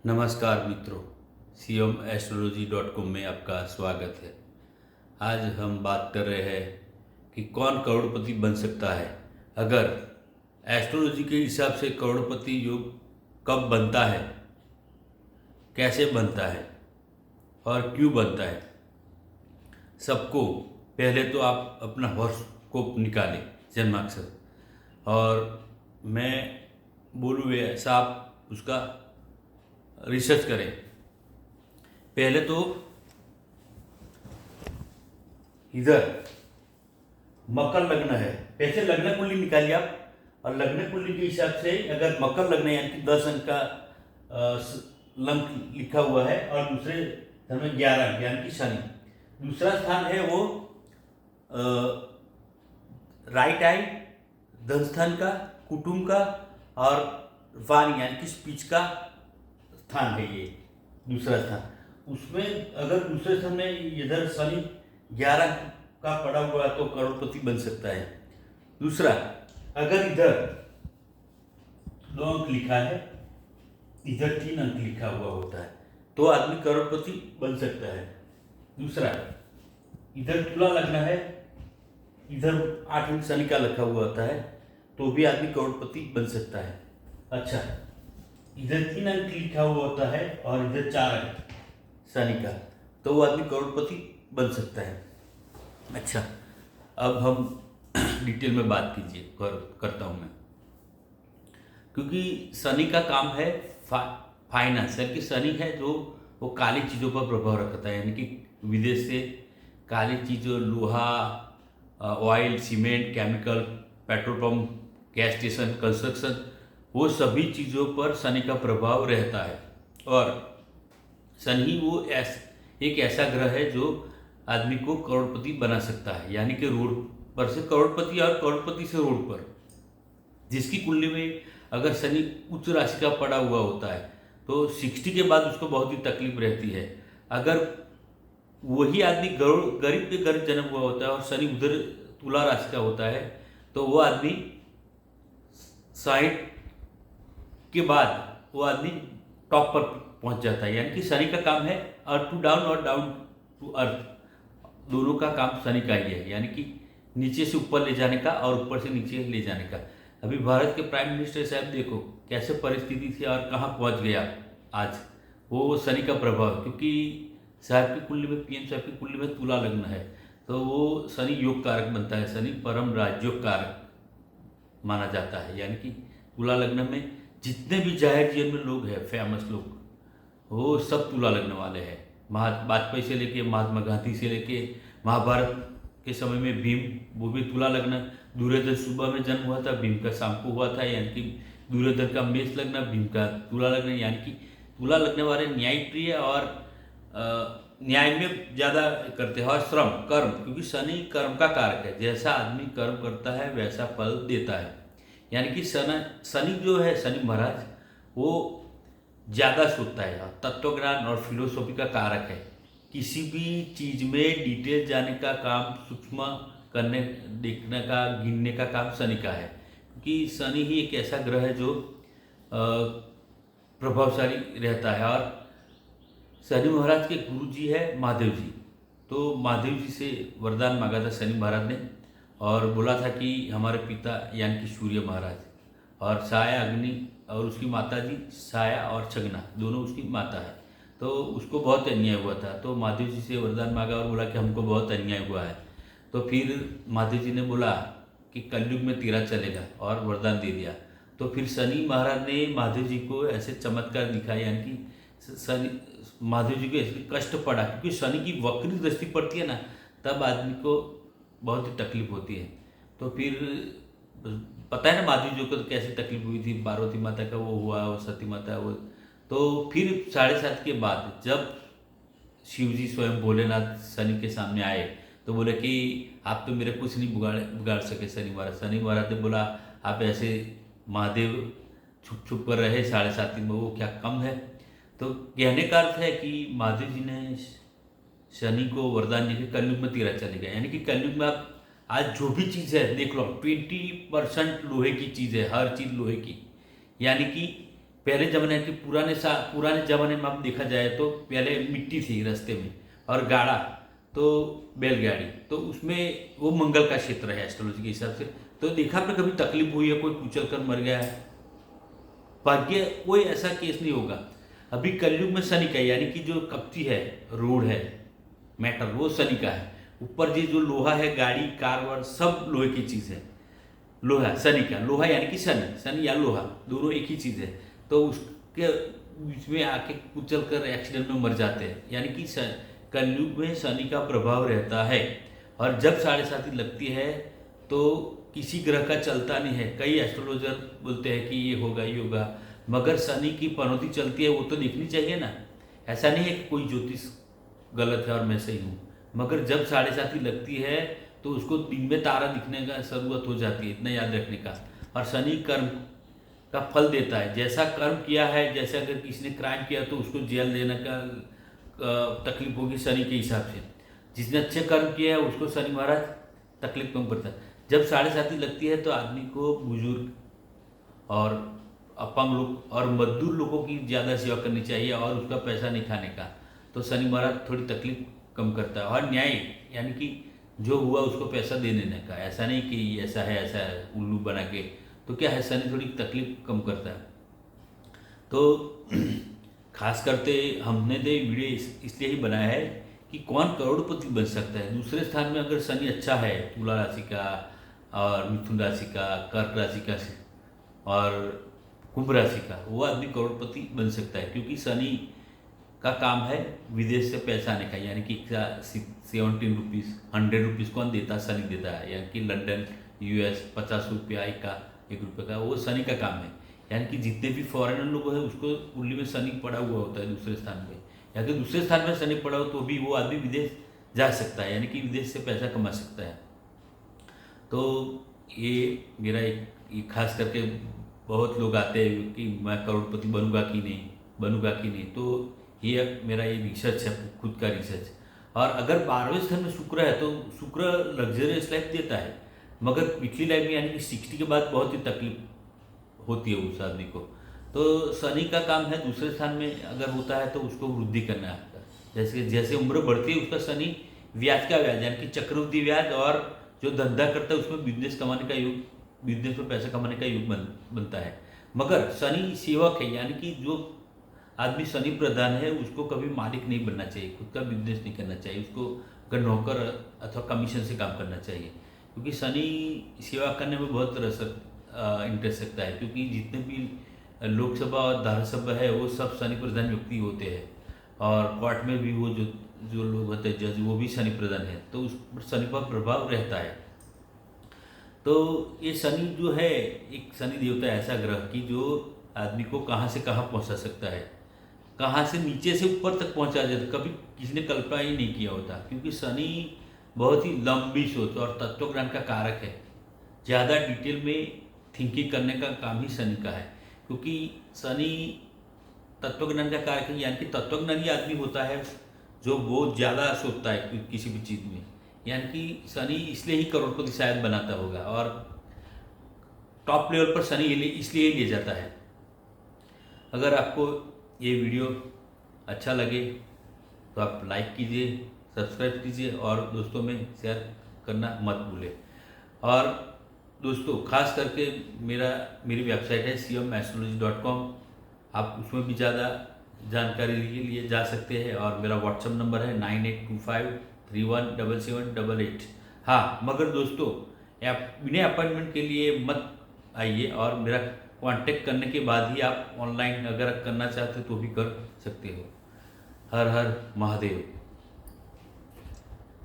नमस्कार मित्रों, CMastrology.com में आपका स्वागत है। आज हम बात कर रहे हैं कि कौन करोड़पति बन सकता है। अगर एस्ट्रोलॉजी के हिसाब से करोड़पति योग कब बनता है, कैसे बनता है और क्यों बनता है। सबको पहले तो आप अपना हॉरोस्कोप निकालें, जन्माक्षर, और मैं बोलूँ ऐसा आप उसका रिसर्च करें। पहले तो इधर मकर लग्न है, पैसे लग्न कुंडली निकालिए आप, और लग्न कुंडली के हिसाब से अगर मकर लग्न है यानी कि 10 अंक का अंक लिखा हुआ है और दूसरे स्थान में 11 अंक यानी कि शनि। दूसरा स्थान है वो राइट आई, धन स्थान का, कुटुंब का और वाणी यानी कि स्पीच का स्थान है। ये दूसरा स्थान, उसमें अगर दूसरे स्थान में इधर शनि 11 का पड़ा हुआ है तो करोड़पति बन सकता है। दूसरा, अगर इधर 2 अंक लिखा है, इधर 3 अंक लिखा हुआ होता है तो आदमी करोड़पति बन सकता है। दूसरा, इधर तुला लग्न है, इधर 8 अंक शनि का लिखा हुआ होता है तो भी आदमी करोड़पति बन सकता है। अच्छा, इधर 3 अंक लिखा हुआ होता है और इधर 4 अंक शनि का, तो वो आदमी करोड़पति बन सकता है। अच्छा, अब हम डिटेल में बात करता हूँ मैं, क्योंकि शनि का काम है फाइनेंस, यानी कि शनि है जो वो काली चीज़ों पर प्रभाव रखता है, यानी कि विदेश से काली चीज़ों, लोहा, oil, cement, chemical, petrol pump, gas station, construction, वो सभी चीज़ों पर शनि का प्रभाव रहता है। और शनि वो एक ऐसा ग्रह है जो आदमी को करोड़पति बना सकता है, यानी कि रोड पर से करोड़पति और करोड़पति से रोड पर। जिसकी कुंडली में अगर शनि उच्च राशि का पड़ा हुआ होता है तो 60 के बाद उसको बहुत ही तकलीफ रहती है। अगर वही आदमी गरीब के घर जन्म हुआ होता है और शनि उधर तुला राशि का होता है तो वो आदमी 60 के बाद वो आदमी टॉप पर पहुंच जाता है। यानी कि शनि का काम है अर्थ टू डाउन और डाउन टू अर्थ, दोनों का काम शनि का ही है, यानी कि नीचे से ऊपर ले जाने का और ऊपर से नीचे ले जाने का। अभी भारत के प्राइम मिनिस्टर साहब देखो कैसे परिस्थिति थी और कहाँ पहुंच गया आज, वो शनि का प्रभाव है। क्योंकि साहब की कुंडली में, PM साहब की कुंडली में तुला लग्न है तो वो शनि योग कारक बनता है, शनि परम राजयोग कारक माना जाता है। यानी कि तुला लग्न में जितने भी जाहिर जीवन में लोग हैं, फेमस लोग, वो सब तुला लग्न वाले हैं। वाजपेयी से लेके महात्मा गांधी से लेके महाभारत के समय में भीम, वो भी तुला लग्न। दुर्योधन सुबह में जन्म हुआ था, भीम का शाम को हुआ था, यानी कि दुर्योधन का मेष लग्न, भीम का तुला लग्न। यानी कि तुला लग्न वाले न्यायी प्रिय और न्याय में ज़्यादा करते हैं, और श्रम, कर्म, क्योंकि शनि कर्म का कारक है। जैसा आदमी कर्म करता है वैसा फल देता है। यानी कि शनि जो है, शनि महाराज, वो ज़्यादा सोचता है और तत्वज्ञान और फिलोसॉफी का कारक है। किसी भी चीज़ में डिटेल जाने का काम, सूक्ष्म करने, देखने का, गिनने का काम शनि का है। क्योंकि शनि ही एक ऐसा ग्रह है जो प्रभावशाली रहता है। और शनि महाराज के गुरु जी है महादेव जी, तो महादेव जी से वरदान मांगा था शनि महाराज ने और बोला था कि हमारे पिता यानी कि सूर्य महाराज और साया अग्नि और उसकी माता जी साया और छगना, दोनों उसकी माता है, तो उसको बहुत अन्याय हुआ था। तो महादेव जी से वरदान मांगा और बोला कि हमको बहुत अन्याय हुआ है। तो फिर महादेव जी ने बोला कि कलयुग में तेरा चलेगा और वरदान दे दिया। तो फिर शनि महाराज ने महादेव जी को ऐसे चमत्कार दिखाया, यानी कि शनि महादेव जी को ऐसे कष्ट पड़ा, क्योंकि शनि की वक्री दृष्टि पड़ती है ना, तब आदमी को बहुत ही तकलीफ होती है। तो फिर पता है ना महादेव जी को कैसी तकलीफ हुई थी, पार्वती माता का वो हुआ और सती माता वो। तो फिर 7.5 के बाद जब शिव जी स्वयं भोलेनाथ शनि के सामने आए तो बोले कि आप तो मेरे कुछ नहीं बिगाड़ सके शनि महाराज। शनि महाराज ने बोला आप ऐसे महादेव छुप छुप कर रहे 7.5 में, वो क्या कम है। तो कहने का अर्थ है कि महादेव जी ने शनि को वरदान देके कलयुग में तेरा चलेगा। यानी कि कलयुग में आप आज जो भी चीज़ है देख लो, 20% लोहे की चीज़ है, हर चीज़ लोहे की। यानी कि पहले ज़माने की पुराने ज़माने में आप देखा जाए तो पहले मिट्टी थी रास्ते में और गाड़ा तो बैलगाड़ी, तो उसमें वो मंगल का क्षेत्र है एस्ट्रोलॉजी के हिसाब से। तो देखा आपने कभी तकलीफ हुई है, कोई कुचल कर मर गया है? भाग्य कोई ऐसा केस नहीं होगा। अभी कलयुग में शनि का है, यानी कि जो कपची है, रोड है, मैटर, वो शनि का है। ऊपर जी जो लोहा है, गाड़ी कार वार सब लोहे की चीज़ है। लोहा शनि का, लोहा यानी कि शनि या लोहा दोनों एक ही चीज़ है। तो उसके बीच में आके कुचल कर एक्सीडेंट में मर जाते हैं, यानी कि कलयुग में शनि का प्रभाव रहता है। और जब 7.5 लगती है तो किसी ग्रह का चलता नहीं है। कई एस्ट्रोलॉजर बोलते हैं कि ये होगा, मगर शनि की पनौती चलती है, वो तो देखनी चाहिए ना। ऐसा नहीं है कि कोई ज्योतिष गलत है और मैं सही हूँ, मगर जब 7.5 लगती है तो उसको दिन में तारा दिखने का जरूरत हो जाती है, इतना याद रखने का। और शनि कर्म का फल देता है, जैसा कर्म किया है, जैसे अगर किसी ने क्राइम किया तो उसको जेल देने का तकलीफ होगी शनि के हिसाब से। जिसने अच्छे कर्म किए हैं उसको शनि महाराज तकलीफ कम करता है। जब 7.5 लगती है तो आदमी को बुजुर्ग और अपंग लोग और मजदूर लोगों की ज़्यादा सेवा करनी चाहिए और उसका पैसा नहीं खाने का। तो शनि महाराज थोड़ी तकलीफ कम करता है। और न्याय यानी कि जो हुआ उसको पैसा दे देने का, ऐसा नहीं कि ऐसा है उल्लू बना के। तो क्या है, शनि थोड़ी तकलीफ कम करता है। तो खास करते हमने दे वीडियो इसलिए ही बनाया है कि कौन करोड़पति बन सकता है। दूसरे स्थान में अगर शनि अच्छा है, तुला राशि का और मिथुन राशि का, कर्क राशि का और कुंभ राशि का, वो आदमी करोड़पति बन सकता है। क्योंकि शनि का काम है विदेश से पैसा आने का, यानी कि 17 रुपीज़ 100 रुपीज़ कौन देता, शनि देता है। यानी कि लंदन US 50 रुपया एक रुपये का, वो शनि का काम है। यानी कि जितने भी फॉरेनर लोग हैं उसको कुंडली में शनि पड़ा हुआ होता है दूसरे स्थान पे, या कि दूसरे स्थान में शनि पड़ा हो तो भी वो आदमी विदेश जा सकता है, यानी कि विदेश से पैसा कमा सकता है। तो ये मेरा एक खास करके बहुत लोग आते हैं कि मैं करोड़पति बनूंगा कि नहीं, तो ये मेरा ये रिसर्च है, खुद का रिसर्च। और अगर 12वें स्थान में शुक्र है तो शुक्र लग्जरियस लाइफ देता है, मगर पिछली लाइफ में यानी कि 60 के बाद बहुत ही तकलीफ होती है उस आदमी को। तो शनि का काम है दूसरे स्थान में अगर होता है तो उसको वृद्धि करना है। जैसे जैसे उम्र बढ़ती है उसका शनि ब्याज का ब्याज यानी कि चक्रवृद्धि ब्याज, और जो धंधा करता है उसमें बिजनेस कमाने का योग, बिजनेस में पैसा कमाने का योग बनता है। मगर शनि सेवक है, यानी कि जो आदमी शनि प्रधान है उसको कभी मालिक नहीं बनना चाहिए, खुद का बिजनेस नहीं करना चाहिए, उसको अगर नौकर अथवा कमीशन से काम करना चाहिए। क्योंकि शनि सेवा करने में बहुत इंटरेस्ट रखता है। क्योंकि जितने भी लोकसभा और धारासभा है वो सब शनि प्रधान व्यक्ति होते हैं, और कोर्ट में भी वो जो लोग होते हैं जज, वो भी शनि प्रधान है, तो उस पर शनि पर प्रभाव रहता है। तो ये शनि जो है एक शनि देवता ऐसा ग्रह कि जो आदमी को कहाँ से कहाँ पहुँचा सकता है, कहाँ से नीचे से ऊपर तक पहुँचा जाता, कभी किसी ने कल्पना ही नहीं किया होता। क्योंकि शनि बहुत ही लंबी सोच और तत्वज्ञान का कारक है, ज़्यादा डिटेल में थिंकिंग करने का काम ही शनि का है। क्योंकि शनि तत्वज्ञान का कारक है, यानी कि तत्वज्ञानी आदमी होता है जो बहुत ज़्यादा सोचता है किसी भी चीज़ में। यानी कि शनि इसलिए ही करोड़पति शायद बनाता होगा, और टॉप लेवल पर शनि इसलिए ही ले जाता है। अगर आपको ये वीडियो अच्छा लगे तो आप लाइक कीजिए, सब्सक्राइब कीजिए और दोस्तों में शेयर करना मत भूलें। और दोस्तों खास करके मेरी वेबसाइट है cmastrology.com, आप उसमें भी ज़्यादा जानकारी के लिए जा सकते हैं। और मेरा व्हाट्सअप नंबर है 9825317788। हाँ, मगर दोस्तों बिना अपॉइंटमेंट के लिए मत आइए, और मेरा कांटेक्ट करने के बाद ही आप ऑनलाइन अगर करना चाहते हो तो भी कर सकते हो। हर हर महादेव।